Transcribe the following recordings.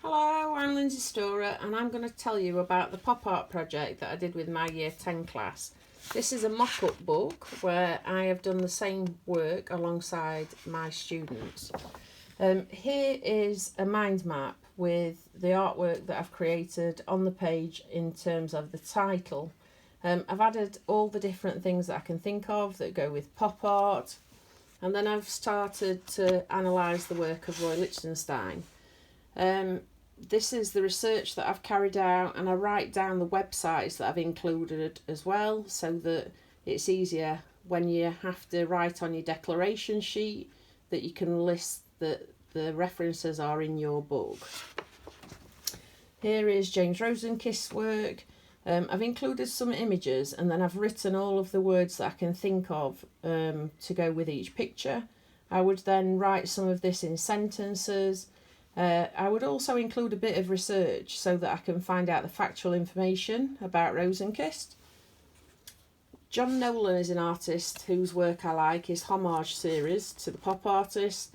Hello, I'm Lynsey Storer and I'm going to tell you about the pop art project that I did with my Year 10 class. This is a mock-up book where I have done the same work alongside my students. Here is a mind map with the artwork that I've created on the page in terms of the title. I've added all the different things that I can think of that go with pop art, and then I've started to analyse the work of Roy Lichtenstein. This is the research that I've carried out, and I write down the websites that I've included as well, so that it's easier when you have to write on your declaration sheet that you can list that the references are in your book. Here is James Rosenkist's work. I've included some images, and then I've written all of the words that I can think of to go with each picture. I would then write some of this in sentences. I would also include a bit of research so that I can find out the factual information about Rosenkist. John Nolan is an artist whose work I like, his homage series to the pop artist,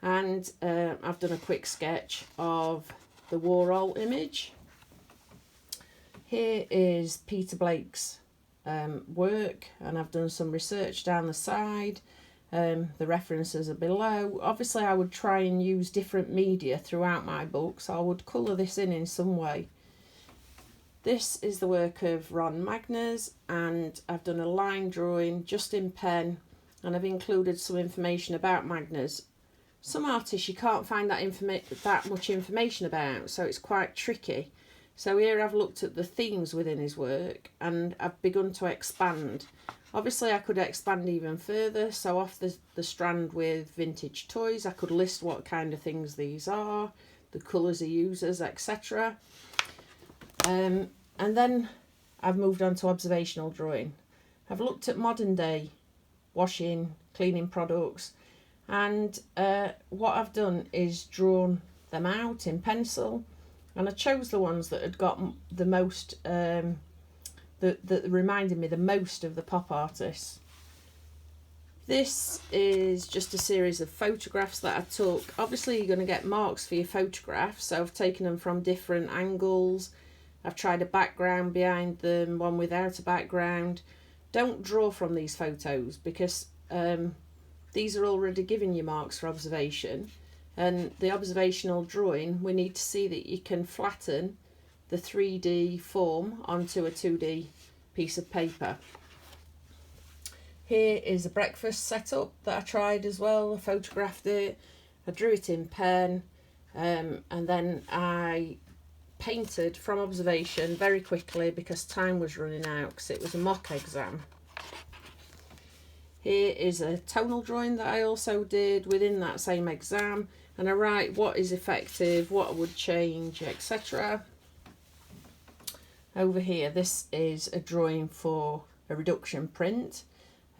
and I've done a quick sketch of the Warhol image. Here is Peter Blake's work, and I've done some research down the side. The references are below. Obviously I would try and use different media throughout my books. I would colour this in some way. This is the work of Ron Magners, and I've done a line drawing just in pen, and I've included some information about Magners. Some artists you can't find that much information about, so it's quite tricky. So here I've looked at the themes within his work, and I've begun to expand. Obviously I could expand even further, so off the strand with vintage toys I could list what kind of things these are, the colours he uses, etc. And then I've moved on to observational drawing. I've looked at modern day washing, cleaning products, and what I've done is drawn them out in pencil, and I chose the ones that had got the most that reminded me the most of the pop artists. This is just a series of photographs that I took. Obviously you're going to get marks for your photographs, so I've taken them from different angles. I've tried a background behind them, one without a background. Don't draw from these photos because these are already giving you marks for observation, and the observational drawing we need to see that you can flatten the 3D form onto a 2D piece of paper. Here is a breakfast setup that I tried as well. I photographed it, I drew it in pen, and then I painted from observation very quickly because time was running out because it was a mock exam. Here is a tonal drawing that I also did within that same exam, and I write what is effective, what I would change, etc. Over here, this is a drawing for a reduction print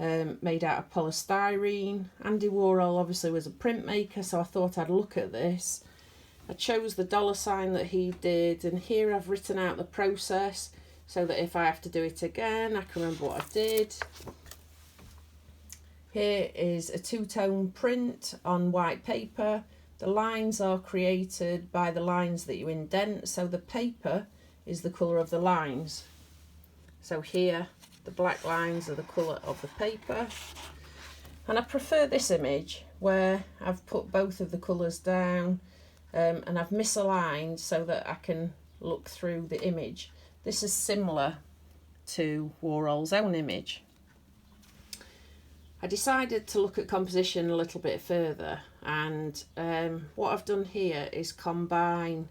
made out of polystyrene. Andy Warhol obviously was a printmaker, so I thought I'd look at this. I chose the dollar sign that he did, and here I've written out the process so that if I have to do it again I can remember what I did. Here is a two-tone print on white paper. The lines are created by the lines that you indent, so the paper is the colour of the lines. So here the black lines are the colour of the paper, and I prefer this image where I've put both of the colours down and I've misaligned so that I can look through the image. This is similar to Warhol's own image. I decided to look at composition a little bit further, and what I've done here is combine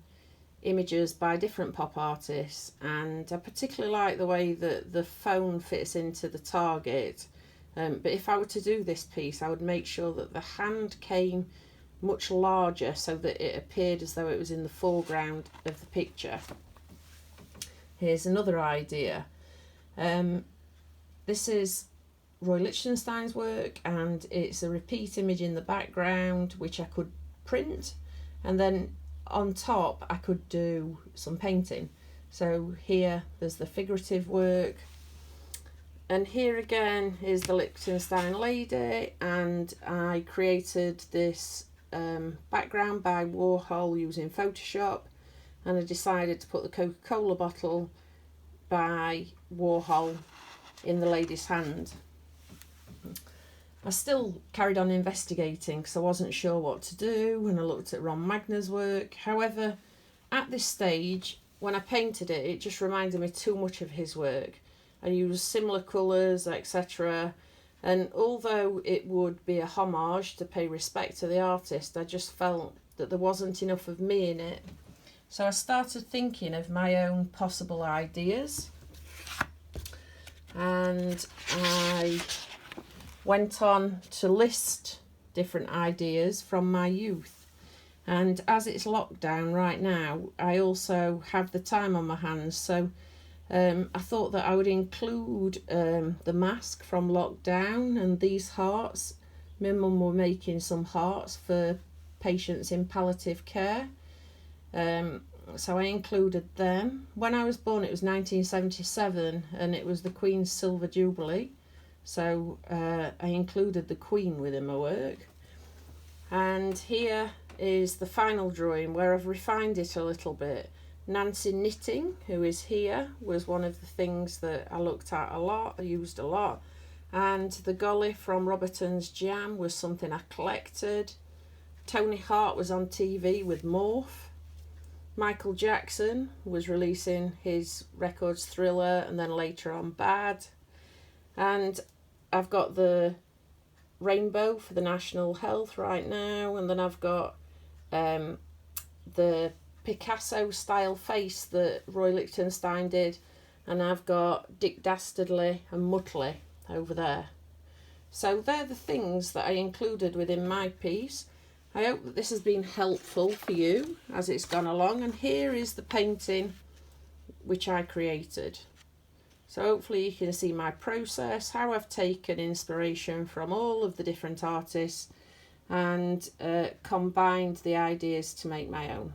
images by different pop artists, and I particularly like the way that the phone fits into the target, but if I were to do this piece I would make sure that the hand came much larger so that it appeared as though it was in the foreground of the picture. Here's another idea. This is Roy Lichtenstein's work, and it's a repeat image in the background which I could print, and then on top I could do some painting. So here there's the figurative work, and here again is the Lichtenstein lady, and I created this background by Warhol using Photoshop. and I decided to put the Coca-Cola bottle by Warhol in the lady's hand. I still carried on investigating because I wasn't sure what to do, and I looked at Ron Magner's work. However, at this stage, when I painted it, it just reminded me too much of his work. I used similar colours, etc. And although it would be a homage to pay respect to the artist, I just felt that there wasn't enough of me in it. So I started thinking of my own possible ideas, and I went on to list different ideas from my youth. And as it's lockdown right now, I also have the time on my hands, so I thought that I would include the mask from lockdown and these hearts. My mum were making some hearts for patients in palliative care, so I included them. When I was born, it was 1977, and it was the Queen's Silver Jubilee, so I included the Queen within my work. And here is the final drawing where I've refined it a little bit. Nancy knitting, who is here, was one of the things that I looked at a lot, I used a lot. And the Golly from Robertson's Jam was something I collected. Tony Hart was on TV with Morph. Michael Jackson was releasing his records Thriller and then later on Bad. And I've got the rainbow for the national health right now, and then I've got the Picasso style face that Roy Lichtenstein did, and I've got Dick Dastardly and Muttley over there. So they're the things that I included within my piece. I hope that this has been helpful for you as it's gone along, and here is the painting which I created. So hopefully you can see my process, how I've taken inspiration from all of the different artists and combined the ideas to make my own.